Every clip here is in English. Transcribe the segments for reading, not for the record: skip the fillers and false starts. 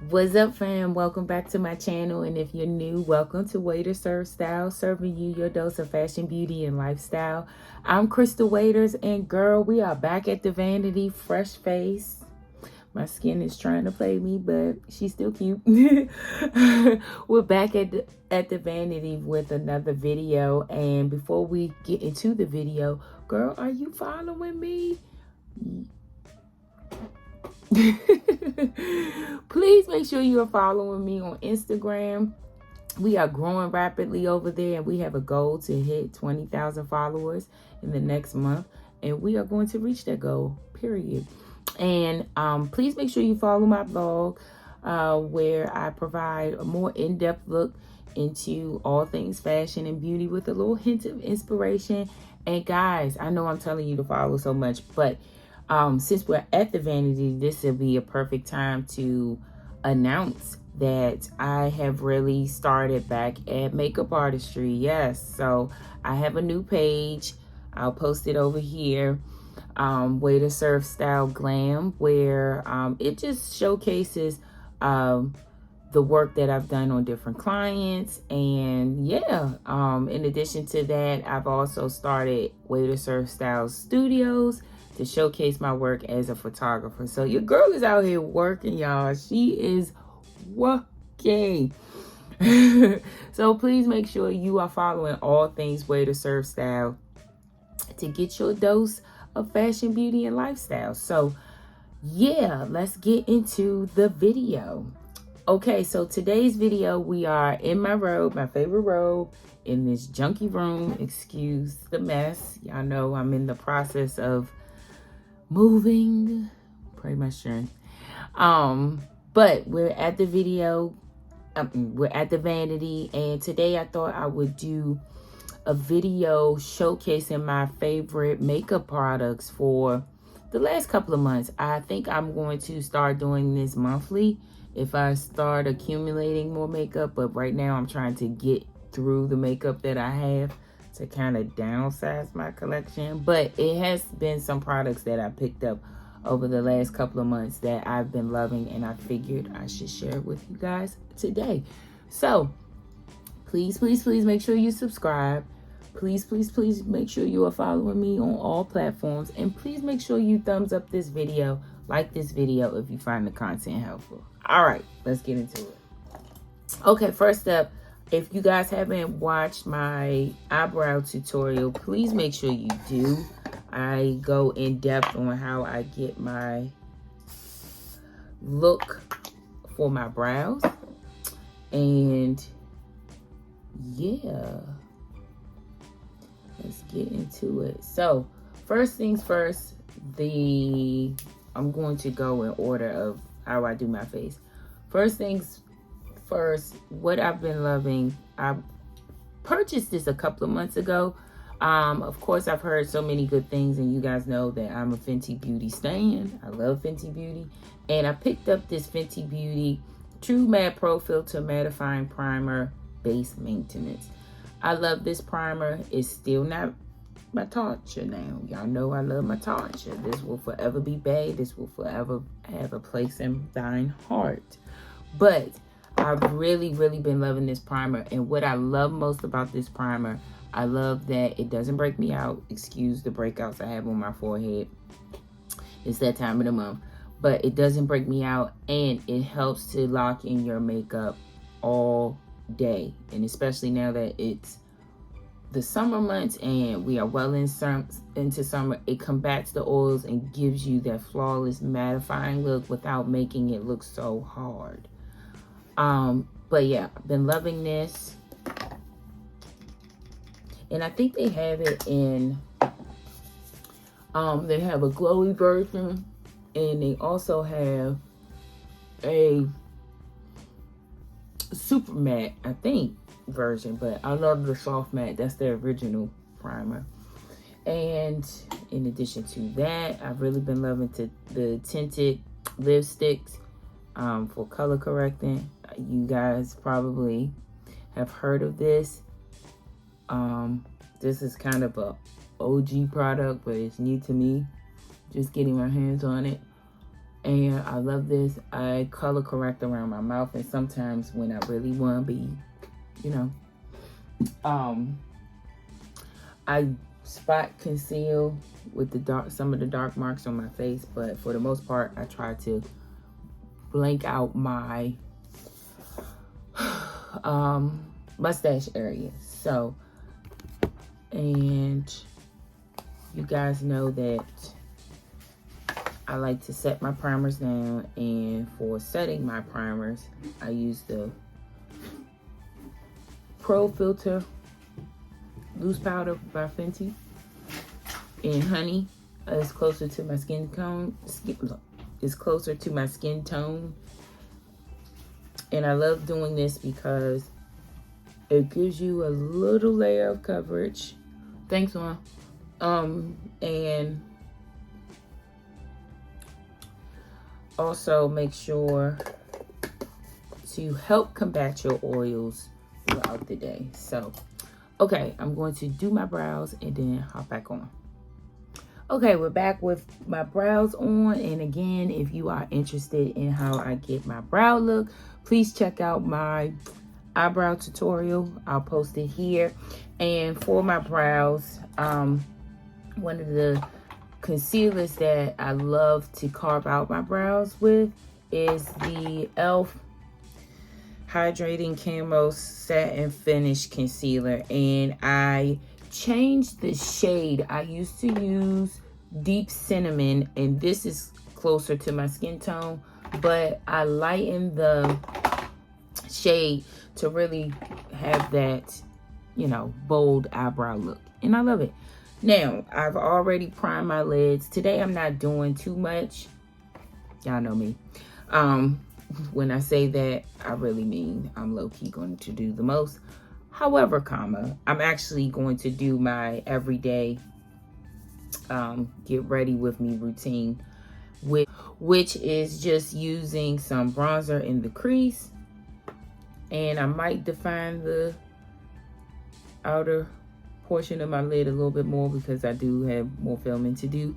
What's up, fam? Welcome back to my channel, and if you're new, welcome to Waitersservesstyle, serving you your dose of fashion, beauty, and lifestyle. I'm Crystal Waiters, and girl, we are back at the vanity, fresh face. My skin is trying to play me, but she's still cute. We're back at the vanity with another video, and before we get into the video, girl, are you following me? Please make sure you are following me on Instagram. We are growing rapidly over there, and we have a goal to hit 20,000 followers in the next month, and we are going to reach that goal, period. And please make sure you follow my blog, where I provide a more in-depth look into all things fashion and beauty with a little hint of inspiration. And guys, I know I'm telling you to follow so much, but since we're at the vanity, this will be a perfect time to announce that I have really started back at makeup artistry. Yes, so I have a new page. I'll post it over here. Waitersservesstyle Glam, where it just showcases the work that I've done on different clients. And yeah, in addition to that, I've also started Waitersservesstyle Studios to showcase my work as a photographer. So your girl is out here working, y'all. She is working. So please make sure you are following all things Waitersservesstyle to get your dose of fashion, beauty, and lifestyle. So yeah, let's get into the video. Okay, so today's video, we are in my robe, my favorite robe, in this junky room. Excuse the mess. Y'all know I'm in the process of moving. Pray my strength. But we're at the video. We're at the vanity, and today I thought I would do a video showcasing my favorite makeup products for the last couple of months. I think I'm going to start doing this monthly if I start accumulating more makeup, but right now I'm trying to get through the makeup that I have to kind of downsize my collection. But it has been some products that I picked up over the last couple of months that I've been loving, and I figured I should share it with you guys today. So please, please, please make sure you subscribe. Please, please, please make sure you are following me on all platforms, and please make sure you thumbs up this video, like this video if you find the content helpful. All right, let's get into it. Okay, first up, if you guys haven't watched my eyebrow tutorial, please make sure you do. I go in depth on how I get my look for my brows. And yeah, let's get into it. So first things first, I'm going to go in order of how I do my face. First things first, what I've been loving, I purchased this a couple of months ago. Of course, I've heard so many good things, and you guys know that I'm a Fenty Beauty stan. I love Fenty Beauty, and I picked up this Fenty Beauty True Matte Pro Filter Mattifying Primer Base Maintenance. I love this primer. It's still not my tonsure now. Y'all know I love my tonsure. This will forever be bae. This will forever have a place in thine heart. But I've really, really been loving this primer. And what I love most about this primer, I love that it doesn't break me out. Excuse the breakouts I have on my forehead. It's that time of the month. But it doesn't break me out, and it helps to lock in your makeup all day. And especially now that it's the summer months and we are well into summer, it combats the oils and gives you that flawless mattifying look without making it look so hard. But yeah, I've been loving this. And I think they have it in, they have a glowy version, and they also have a super matte, I think, version. But I love the soft matte. That's the original primer. And in addition to that, I've really been loving the Tinted Lipsticks for color correcting. You guys probably have heard of this. This is kind of a OG product, but it's new to me. Just getting my hands on it. And I love this. I color correct around my mouth, and sometimes when I really want to be, you know, I spot conceal with the some of the dark marks on my face, but for the most part, I try to blank out my mustache area. So, and you guys know that I like to set my primers down, and for setting my primers, I use the Pro Filter Loose Powder by Fenty in Honey. It's closer to my skin tone. It's closer to my skin tone. And I love doing this because it gives you a little layer of coverage. Thanks, Mom. And also make sure to help combat your oils throughout the day. So, okay, I'm going to do my brows and then hop back on. Okay, we're back with my brows on. And again, if you are interested in how I get my brow look, please check out my eyebrow tutorial. I'll post it here. And for my brows, one of the concealers that I love to carve out my brows with is the e.l.f. Hydrating Camo Satin Finish Concealer. And I changed the shade. I used to use Deep Cinnamon, and this is closer to my skin tone, but I lightened the shade to really have that, you know, bold eyebrow look, and I love it. Now, I've already primed my lids. Today, I'm not doing too much. Y'all know me. When I say that, I really mean I'm low-key going to do the most. However, I'm actually going to do my everyday get ready with me routine, which is just using some bronzer in the crease. And I might define the outer portion of my lid a little bit more because I do have more filming to do.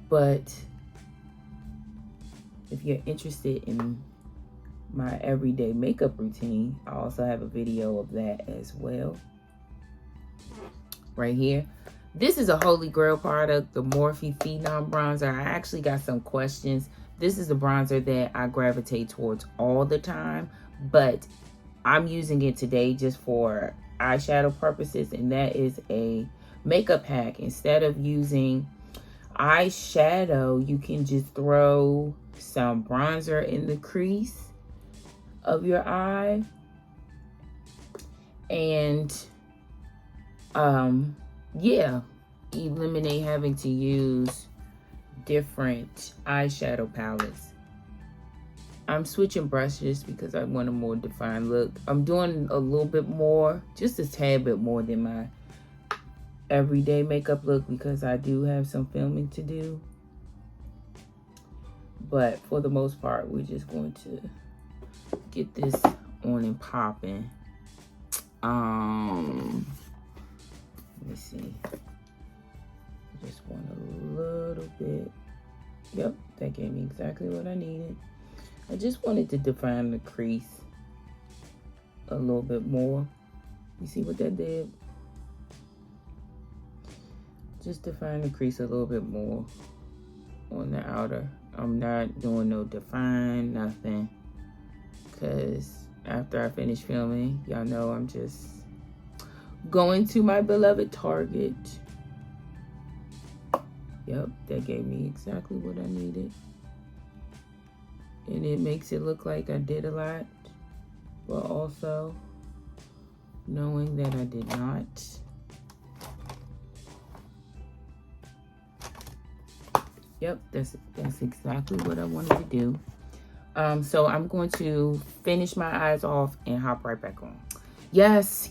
But if you're interested in my everyday makeup routine, I also have a video of that as well. Right here. This is a holy grail product, the Morphe Phenom bronzer. I actually got some questions. This is a bronzer that I gravitate towards all the time, but I'm using it today just for eyeshadow purposes, and that is a makeup hack. Instead of using eyeshadow, you can just throw some bronzer in the crease of your eye, and yeah, eliminate having to use different eyeshadow palettes. I'm switching brushes because I want a more defined look. I'm doing a little bit more, just a tad bit more than my everyday makeup look because I do have some filming to do. But for the most part, we're just going to get this on and popping. Let me see. Just want a little bit. Yep, that gave me exactly what I needed. I just wanted to define the crease a little bit more. You see what that did? Just define the crease a little bit more on the outer. I'm not doing no define, nothing. Because after I finish filming, y'all know I'm just going to my beloved Target. Yep, that gave me exactly what I needed. And it makes it look like I did a lot, but also knowing that I did not. Yep, that's exactly what I wanted to do. So I'm going to finish my eyes off and hop right back on. Yes.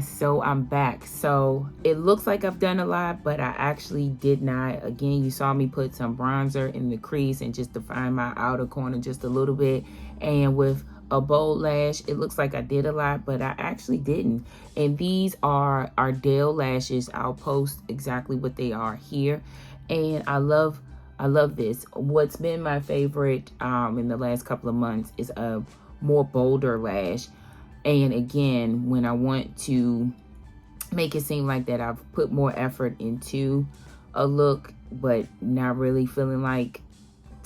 So I'm back. So it looks like I've done a lot, but I actually did not. Again, you saw me put some bronzer in the crease and just define my outer corner just a little bit. And with a bold lash, it looks like I did a lot, but I actually didn't. And these are Ardell Lashes. I'll post exactly what they are here. And I love I love this. What's been my favorite in the last couple of months is a more bolder lash. And again, when I want to make it seem like that I've put more effort into a look, but not really feeling like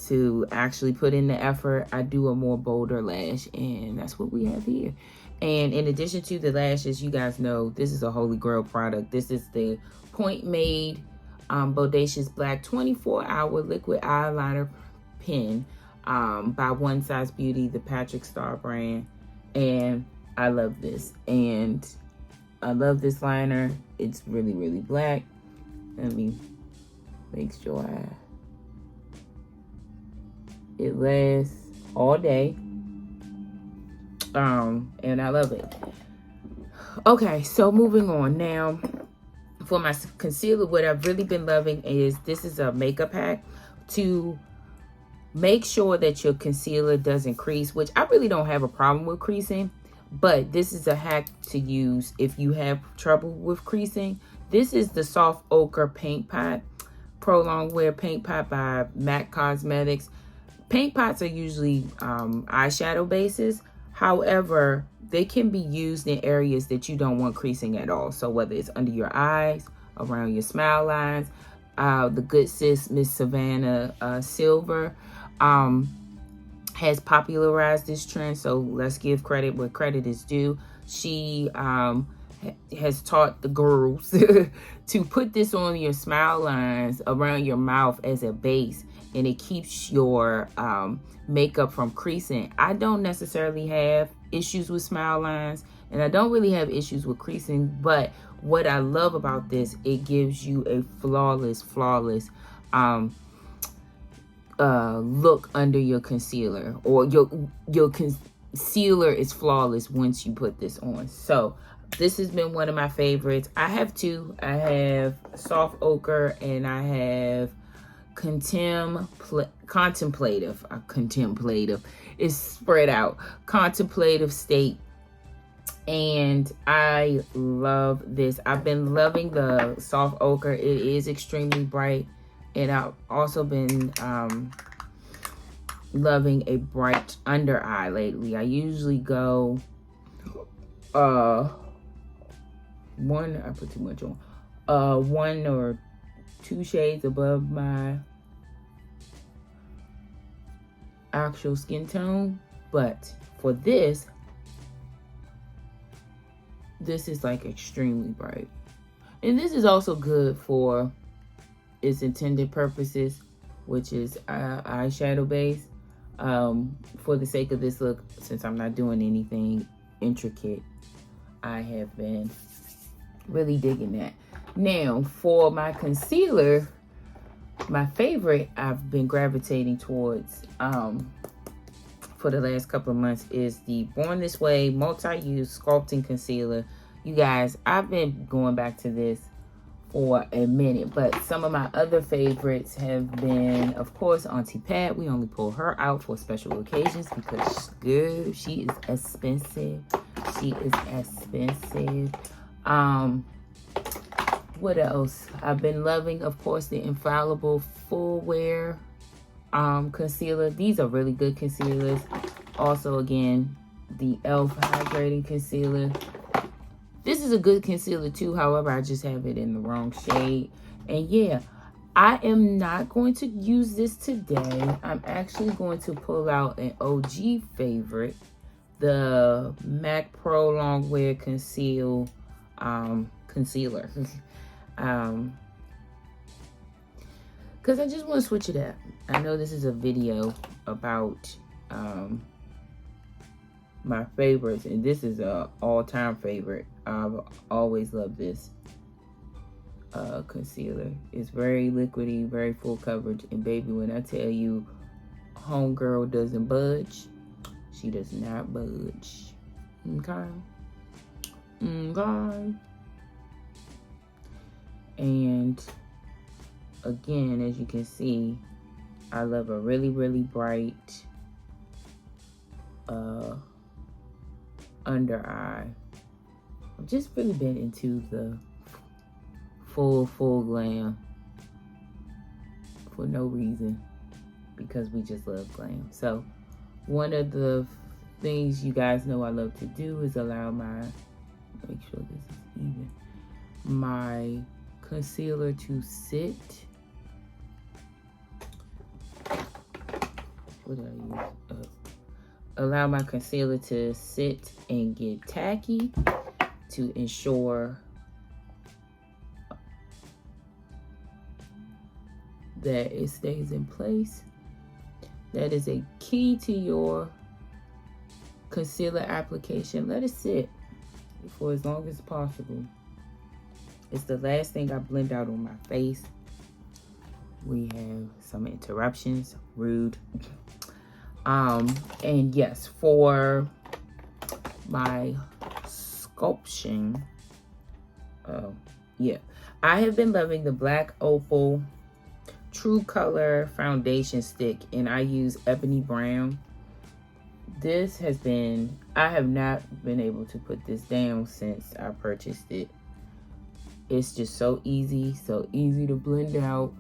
to actually put in the effort, I do a more bolder lash, and that's what we have here. And in addition to the lashes, you guys know this is a holy grail product. This is the Point Made Bodacious Black 24-hour liquid eyeliner pen by One Size Beauty, the Patrick Star brand. And I love this. And I love this liner. It's really, really black. Let me make sure it lasts all day. And I love it. Okay, so moving on now. For my concealer, what I've really been loving is this is a makeup hack to make sure that your concealer doesn't crease, which I really don't have a problem with creasing, but this is a hack to use if you have trouble with creasing. This is the Soft Ochre Paint Pot, Pro Longwear Paint Pot by MAC Cosmetics. Paint pots are usually eyeshadow bases. However, they can be used in areas that you don't want creasing at all. So whether it's under your eyes, around your smile lines, the good sis, Miss Savannah Silver, has popularized this trend. So let's give credit where credit is due. She has taught the girls to put this on your smile lines around your mouth as a base, and it keeps your makeup from creasing. I don't necessarily have issues with smile lines, and I don't really have issues with creasing, but what I love about this, it gives you a flawless look under your concealer, or your concealer is flawless once you put this on. So this has been one of my favorites. I have two. I have Soft Ochre and I have Contemplative. It's spread out. Contemplative State. And I love this. I've been loving the Soft Ochre. It is extremely bright. And I've also been loving a bright under eye lately. I usually go I put too much on. 1 or 2 shades above my actual skin tone. But for this is like extremely bright. And this is also good for its intended purposes, which is eyeshadow base. For the sake of this look, since I'm not doing anything intricate, I have been really digging that. Now, for my concealer, my favorite I've been gravitating towards for the last couple of months is the Born This Way Multi-Use Sculpting Concealer. You guys, I've been going back to this for a minute, but some of my other favorites have been, of course, Auntie Pat. We only pull her out for special occasions because, girl, she is expensive. She is expensive. What else? I've been loving, of course, the Infallible Full Wear concealer. These are really good concealers. Also, again, the e.l.f. Hydrating Concealer. This is a good concealer too. However, I just have it in the wrong shade. And yeah, I am not going to use this today. I'm actually going to pull out an OG favorite, the MAC Pro Longwear Conceal concealer. Because I just want to switch it up. I know this is a video about my favorites, and this is a all-time favorite. I've always loved this concealer. It's very liquidy, very full coverage, and baby, when I tell you homegirl doesn't budge, she does not budge. Okay? Okay. And again, as you can see, I love a really, really bright under eye. I've just really been into the full glam for no reason, because we just love glam. So one of the things you guys know I love to do is allow make sure this is even, my concealer to sit. What did I use? Allow my concealer to sit and get tacky to ensure that it stays in place. That is a key to your concealer application. Let it sit for as long as possible. It's the last thing I blend out on my face. We have some interruptions, rude. And yes, for my sculpting, yeah, I have been loving the Black Opal True Color Foundation Stick, and I use Ebony Brown. This has been, I have not been able to put this down since I purchased it. It's just so easy to blend out.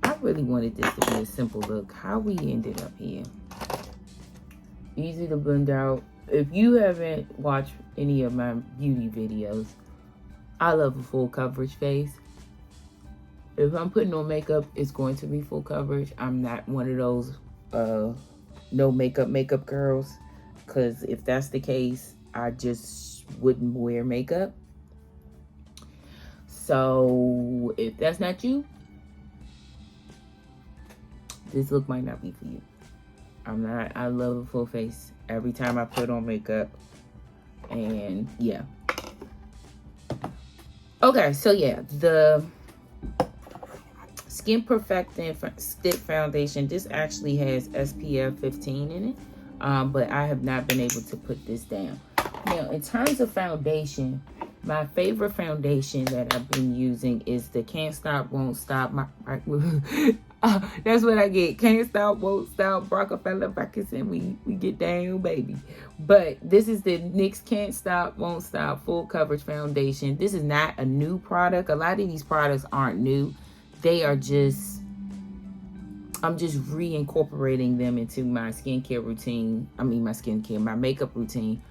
I really wanted this to be a simple look. How we ended up here. Easy to blend out. If you haven't watched any of my beauty videos, I love a full coverage face. If I'm putting on makeup, it's going to be full coverage. I'm not one of those no makeup girls, because if that's the case, I just wouldn't wear makeup. So if that's not you, this look might not be for you. I love a full face every time I put on makeup. And yeah. Okay, so yeah, the Skin Perfecting Stick Foundation, this actually has SPF 15 in it, but I have not been able to put this down. Now, in terms of foundation, my favorite foundation that I've been using is the Can't Stop, Won't Stop. That's what I get. Can't Stop, Won't Stop, Rockefeller Buckets, and we get down, baby. But this is the NYX Can't Stop, Won't Stop Full Coverage Foundation. This is not a new product. A lot of these products aren't new. They are just, I'm just reincorporating them into my skincare routine. My makeup routine.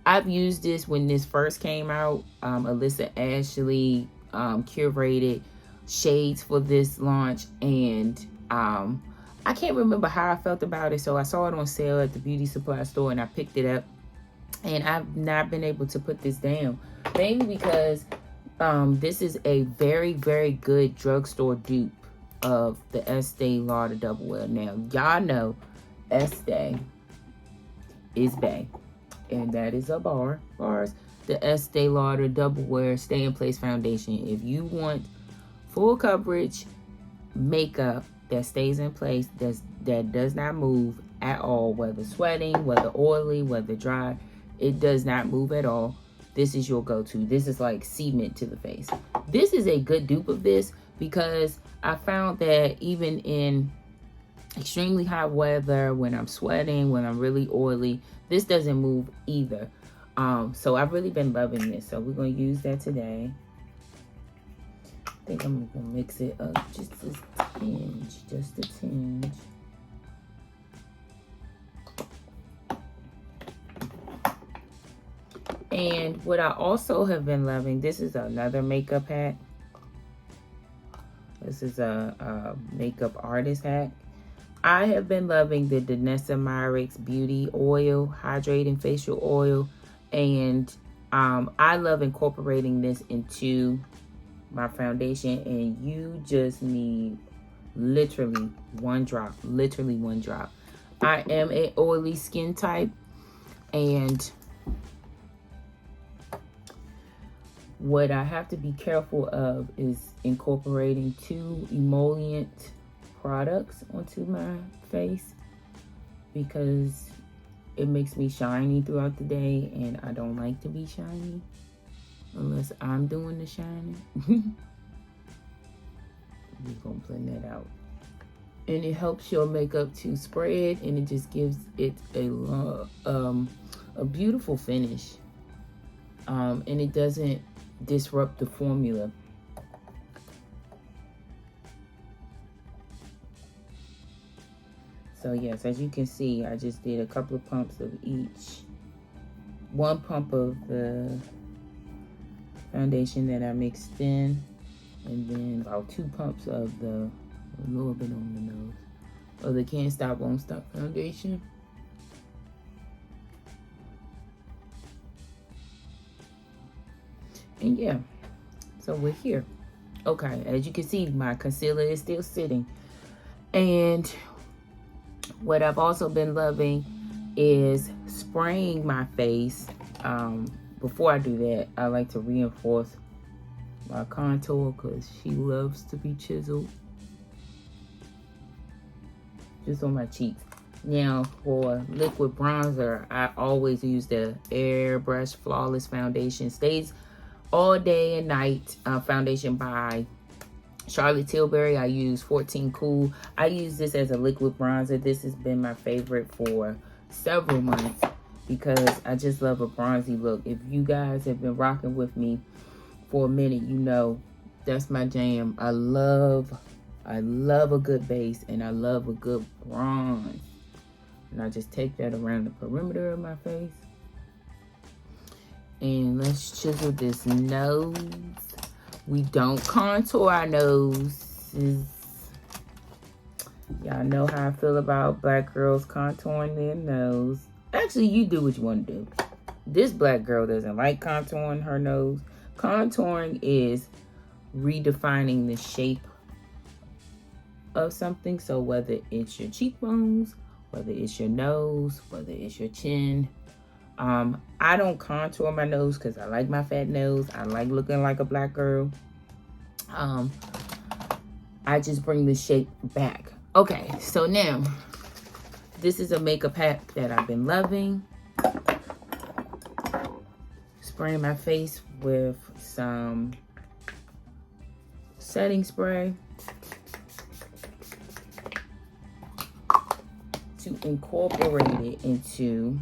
I've used this when this first came out. Alyssa Ashley curated shades for this launch, and I can't remember how I felt about it, so I saw it on sale at the beauty supply store and I picked it up, and I've not been able to put this down, mainly because this is a very, very good drugstore dupe of the Estee Lauder Double Wear. Now, y'all know Estee is bae, and that is a bars. The Estee Lauder Double Wear Stay in Place Foundation. If you want full coverage makeup that stays in place, that does not move at all, whether sweating, whether oily, whether dry, it does not move at all. This is your go-to. This is like cement to the face. This is a good dupe of this, because I found that even in extremely hot weather, when I'm sweating, when I'm really oily, this doesn't move either. So I've really been loving this. So we're going to use that today. I think I'm going to mix it up just a tinge. And what I also have been loving, this is another makeup hack. This is a makeup artist hack. I have been loving the Danessa Myricks Beauty Oil, Hydrating Facial Oil. And I love incorporating this into my foundation. And you just need literally one drop. I am an oily skin type. And what I have to be careful of is incorporating too emollient products onto my face, because it makes me shiny throughout the day, and I don't like to be shiny unless I'm doing the shining. We're gonna blend that out, and it helps your makeup to spread, and it just gives it a beautiful finish, and it doesn't disrupt the formula. So yes, as you can see, I just did a couple of pumps of each. 1 pump of the foundation that I mixed in, and then about 2 pumps of a little bit on the nose of the Can't Stop Won't Stop foundation. And yeah, so we're here. Okay, as you can see, my concealer is still sitting. And what I've also been loving is spraying my face. Before I do that, I like to reinforce my contour because she loves to be chiseled. Just on my cheeks. Now, for liquid bronzer, I always use the Airbrush Flawless Foundation. Stays all day and night foundation by Charlotte Tilbury. I use 14 Cool. I use this as a liquid bronzer. This has been my favorite for several months because I just love a bronzy look. If you guys have been rocking with me for a minute, you know that's my jam. I love a good base and I love a good bronze. And I just take that around the perimeter of my face. And let's chisel this nose. We don't contour our noses. Y'all know how I feel about black girls contouring their nose. Actually, you do what you want to do. This black girl doesn't like contouring her nose. Contouring is redefining the shape of something. So whether it's your cheekbones, whether it's your nose, whether it's your chin. I don't contour my nose because I like my fat nose. I like looking like a black girl. I just bring the shape back. Okay, so now this is a makeup hack that I've been loving. Spraying my face with some setting spray to incorporate it into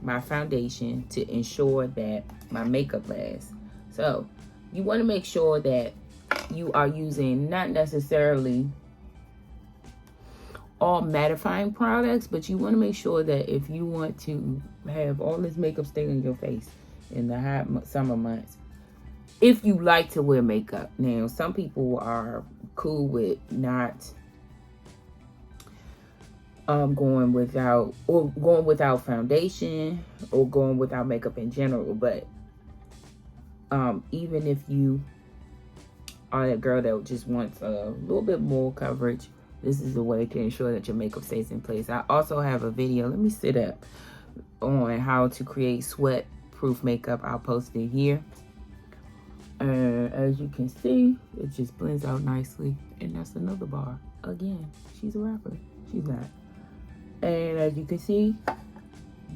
my foundation to ensure that my makeup lasts. So you want to make sure that you are using not necessarily all mattifying products, but you want to make sure that if you want to have all this makeup stay on your face in the hot summer months, if you like to wear makeup. Now, some people are cool with not going without foundation or going without makeup in general, but even if you are that girl that just wants a little bit more coverage, this is a way to ensure that your makeup stays in place. I also have a video, let me sit up, on how to create sweat proof makeup. I'll post it here. As you can see, it just blends out nicely, and that's another bar. Again, she's a rapper, she's not. And as you can see,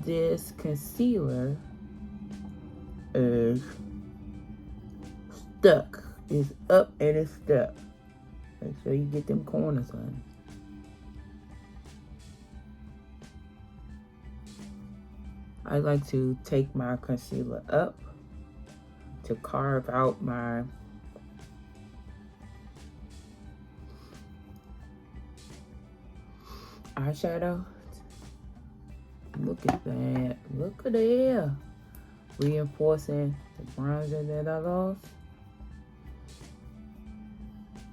this concealer is stuck. It's up and it's stuck. Make sure you get them corners on. I like to take my concealer up to carve out my eyeshadow. Look at that. Look at there. Reinforcing the bronzer that I lost.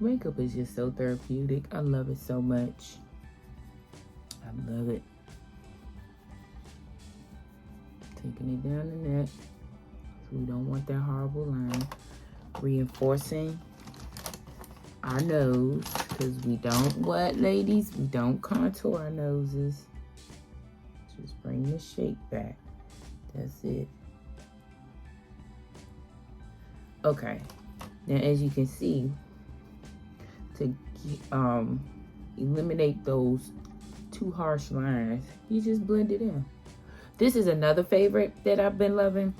Makeup is just so therapeutic. I love it so much. I love it. Taking it down the neck. So we don't want that horrible line. Reinforcing our nose. Because we don't what, ladies? We don't contour our noses. Just bring the shape back. That's it. Okay. Now, as you can see, to eliminate those too harsh lines, you just blend it in. This is another favorite that I've been loving.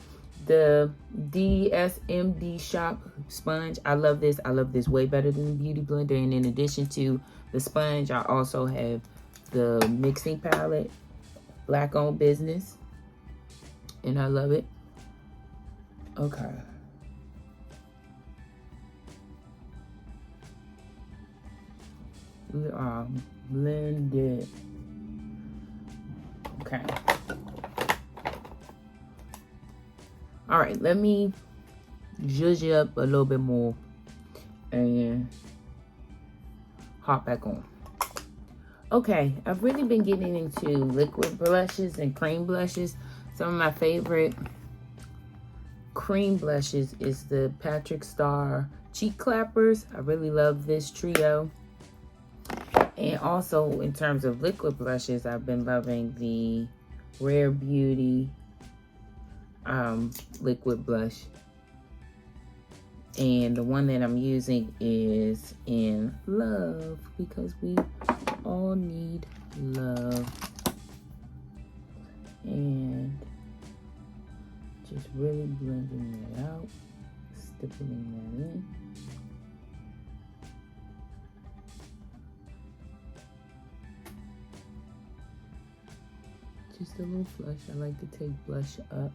The DSMD Shop sponge. I love this. I love this way better than the Beauty Blender. And in addition to the sponge, I also have the mixing palette. Black owned business. And I love it. Okay. We are Blend it. Okay. All right, let me zhuzh it up a little bit more and hop back on. Okay, I've really been getting into liquid blushes and cream blushes. Some of my favorite cream blushes is the Patrick Star Cheek Clappers. I really love this trio. And also in terms of liquid blushes, I've been loving the Rare Beauty liquid blush. And the one that I'm using is in Love, because we all need love. And just really blending that out, stippling that in. Just a little flush. I like to take blush up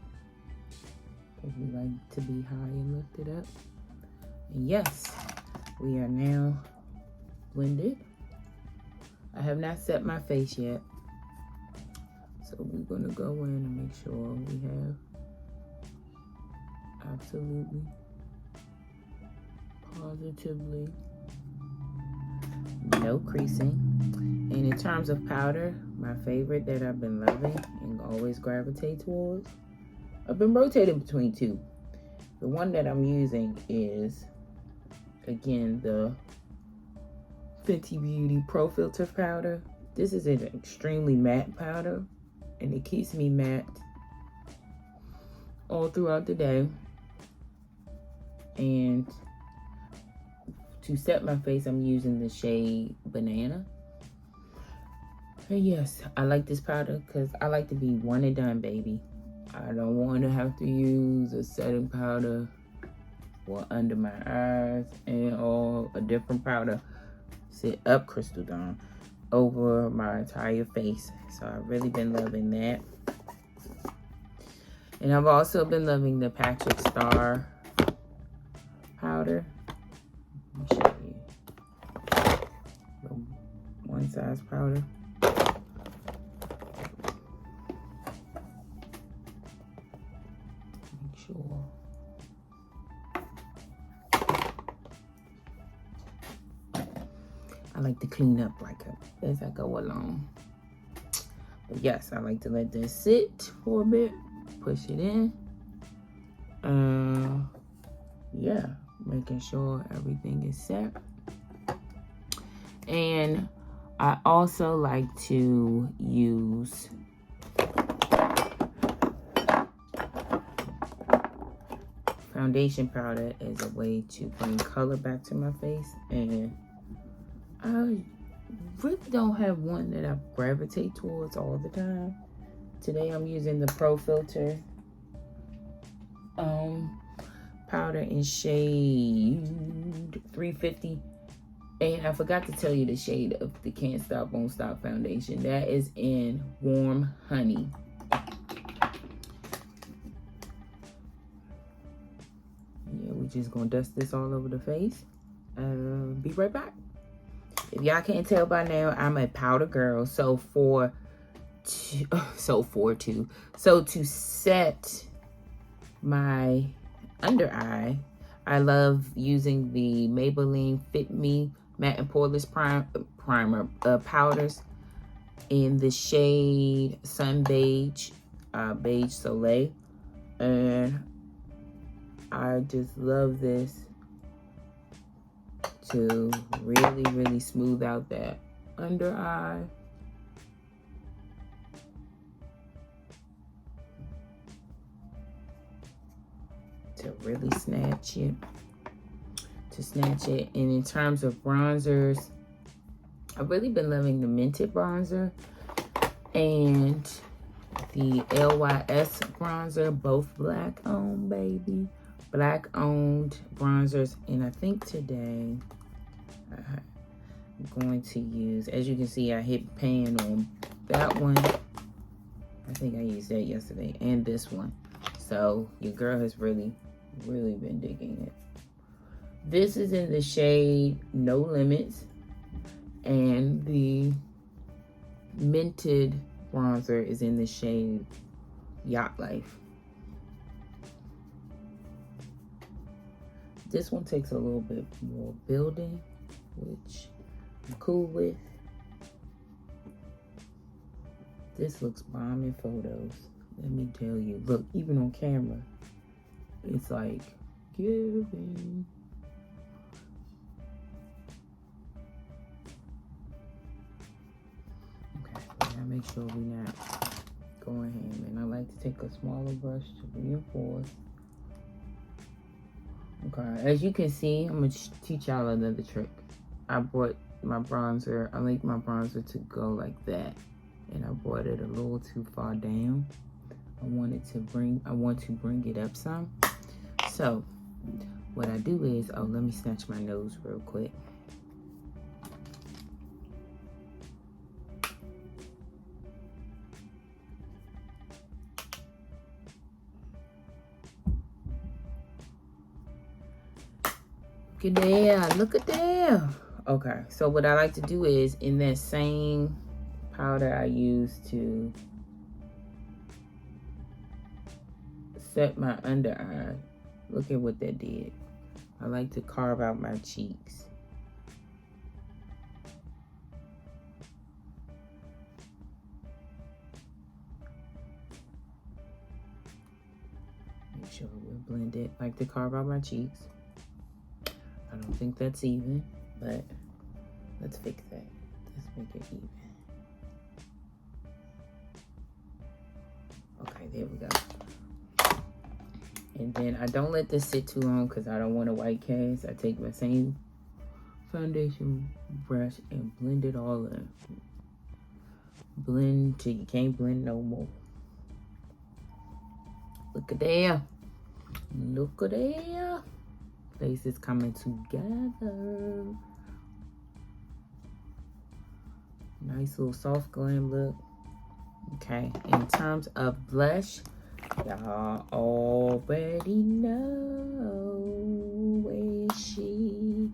because we like to be high and lift it up. And yes, we are now blended. I have not set my face yet. So we're gonna go in and make sure we have absolutely, positively no creasing. And in terms of powder, my favorite that I've been loving and always gravitate towards, I've been rotating between two. The one that I'm using is, again, the Fenty Beauty Pro Filter powder. This is an extremely matte powder, and it keeps me matte all throughout the day. And to set my face, I'm using the shade Banana. And yes, I like this powder because I like to be one and done, baby. I don't want to have to use a setting powder for under my eyes and a different powder sit up Crystal Dawn over my entire face. So I've really been loving that. And I've also been loving the Patrick Star powder. Let me show you. The one size powder. Make sure. I like to clean up as I go along. But yes, I like to let this sit for a bit. Push it in. Yeah, making sure everything is set. And I also like to use foundation powder as a way to bring color back to my face. And I really don't have one that I gravitate towards all the time. Today I'm using the Pro Filter powder in shade 350. And I forgot to tell you the shade of the Can't Stop Won't Stop foundation. That is in Warm Honey. Yeah, we're just gonna dust this all over the face. Be right back. If y'all can't tell by now, I'm a powder girl. So to set my under eye, I love using the Maybelline Fit Me Matte and Poreless Primer powders in the shade Sun Beige, Beige Soleil. And I just love this to really, really smooth out that under eye. To really snatch it. And in terms of bronzers, I've really been loving the Mented bronzer and the LYS bronzer, both black owned, baby. Black owned bronzers. And I think today I'm going to use, as you can see, I hit pan on that one. I think I used that yesterday, and this one. So your girl has really been digging it. This is in the shade No Limits. And the Minted bronzer is in the shade Yacht Life. This one takes a little bit more building, which I'm cool with. This looks bomb in photos. Let me tell you. Look, even on camera, it's like giving. Okay, we gotta make sure we're not going ham. And I like to take a smaller brush to reinforce. Okay, as you can see, I'm gonna teach y'all another trick. I brought my bronzer, I like my bronzer to go like that. And I brought it a little too far down. I want to bring it up some. So what I do is, oh, let me snatch my nose real quick. Look at there, look at there. Okay, so what I like to do is, in that same powder I use to set my under eye, look at what that did. I like to carve out my cheeks. Make sure we're blended. I like to carve out my cheeks. I don't think that's even, but let's fix that. Let's make it even. Okay, there we go. And then I don't let this sit too long because I don't want a white cast. I take my same foundation brush and blend it all in. Blend till you can't blend no more. Look at there. Look at there. Face is coming together. Nice little soft glam look. Okay, in terms of blush, y'all already know where she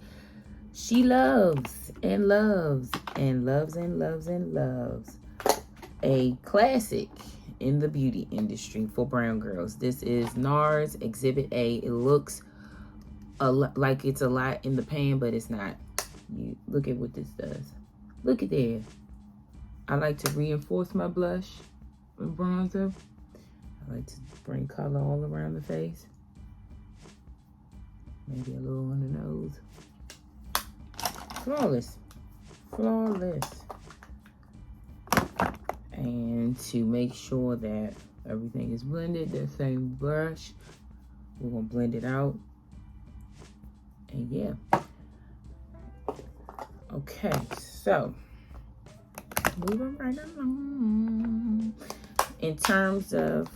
loves and loves and loves and loves and loves a classic in the beauty industry for brown girls. This is NARS Exhibit A. It looks like it's a lot in the pan, but it's not. You look at what this does. Look at there. I like to reinforce my blush and bronzer. I like to bring color all around the face. Maybe a little on the nose. Flawless. Flawless. And to make sure that everything is blended, the same brush, we're gonna blend it out. And yeah. Okay, so moving right along. In terms of,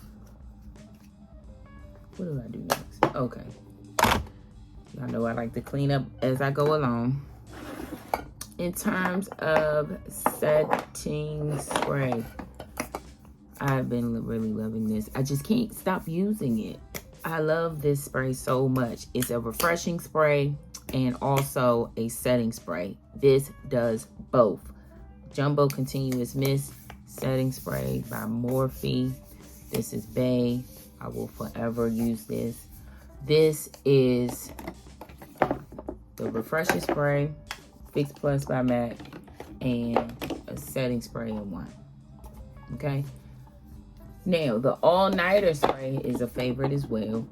what do I do next? Okay. Y'all know I like to clean up as I go along. In terms of setting spray, I've been really loving this. I just can't stop using it. I love this spray so much. It's a refreshing spray and also a setting spray. This does both. Jumbo Continuous Mist Setting Spray by Morphe. This is Bay. I will forever use this. This is the refreshing spray, Fix Plus by MAC, and a setting spray in one. Okay. Now, the all-nighter spray is a favorite as well.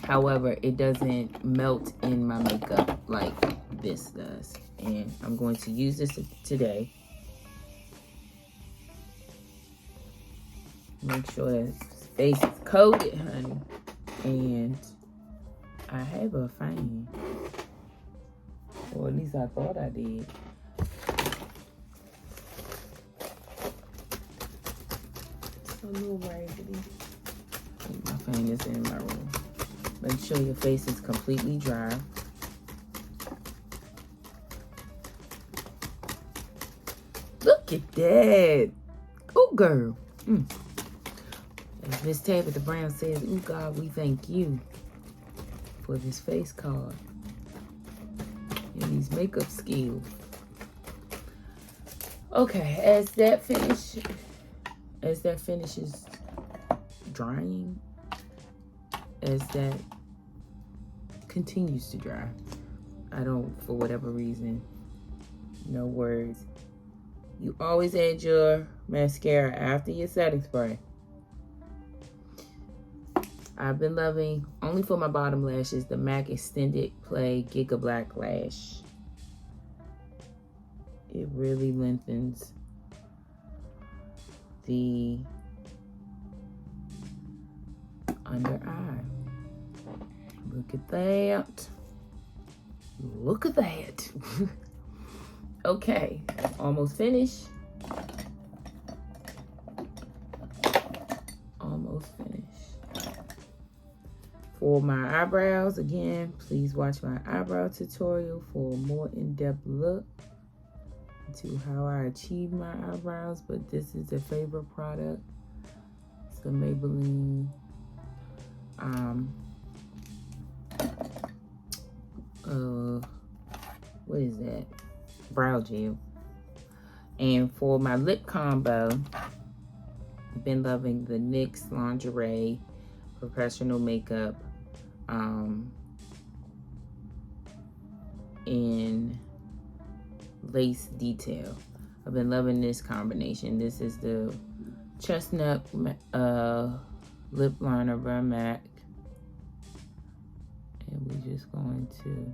However, it doesn't melt in my makeup like this does. And I'm going to use this today. Make sure that face is coated, honey. And I have a fan. Or at least I thought I did. A little raggedy. My fan is in my room. Make sure your face is completely dry. Look at that. Oh, girl. As Miss Tabitha Brown says, "Oh, God, we thank you for this face card and these makeup skills." Okay, as that finishes drying, as that continues to dry, I don't, for whatever reason, no words. You always add your mascara after your setting spray. I've been loving, only for my bottom lashes, the MAC Extended Play Giga Black Lash. It really lengthens the under eye. Look at that. Look at that. Okay, almost finished. Almost finished. For my eyebrows, again, please watch my eyebrow tutorial for a more in-depth look to how I achieve my eyebrows. But this is a favorite product. It's the Maybelline what is that? Brow gel. And for my lip combo, I've been loving the NYX Lingerie Professional Makeup in Lace Detail. I've been loving this combination. This is the Chestnut Lip Liner by MAC. And we're just going to...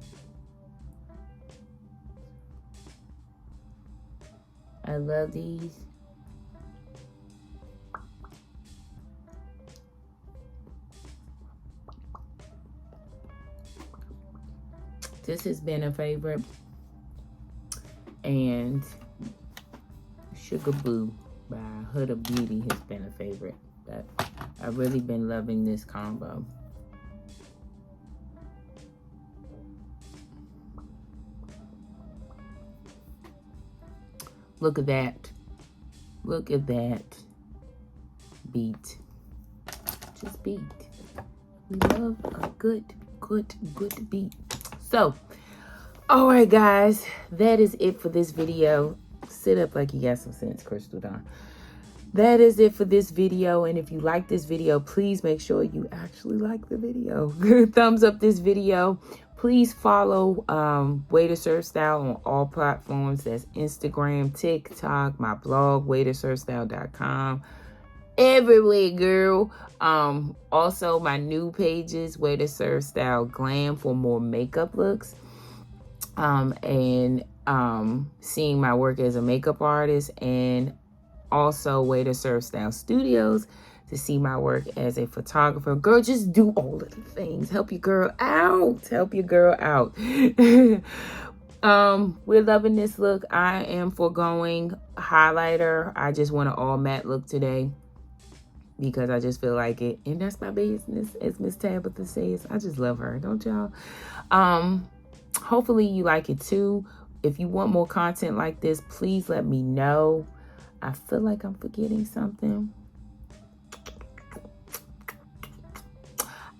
I love these. This has been a favorite. And Sugar Boo by Huda Beauty has been a favorite. But I've really been loving this combo. Look at that. Look at that. Beat. Just beat. We love a good beat. So, all right, guys. That is it for this video. Sit up like you got some sense, Crystal Dawn. That is it for this video. And if you like this video, please make sure you actually like the video. Thumbs up this video. Please follow Waitersservesstyle on all platforms. That's Instagram, TikTok, my blog, Waitersservesstyle.com. Everywhere, girl. Also, my new pages, Waitersservesstyle Glam for more makeup looks. And seeing my work as a makeup artist. And also Waitersservesstyle Studios to see my work as a photographer. Girl, just do all of the things. Help your girl out. Help your girl out. We're loving this look. I am foregoing highlighter. I just want an all matte look today because I just feel like it. And that's my business, as Miss Tabitha says. I just love her, don't y'all? Hopefully you like it too. If you want more content like this, please let me know. I feel like I'm forgetting something.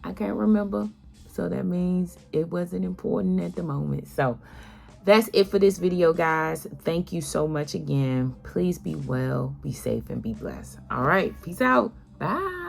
I can't remember. So that means it wasn't important at the moment. So that's it for this video, guys. Thank you so much again. Please be well, be safe, and be blessed. All right. Peace out. Bye.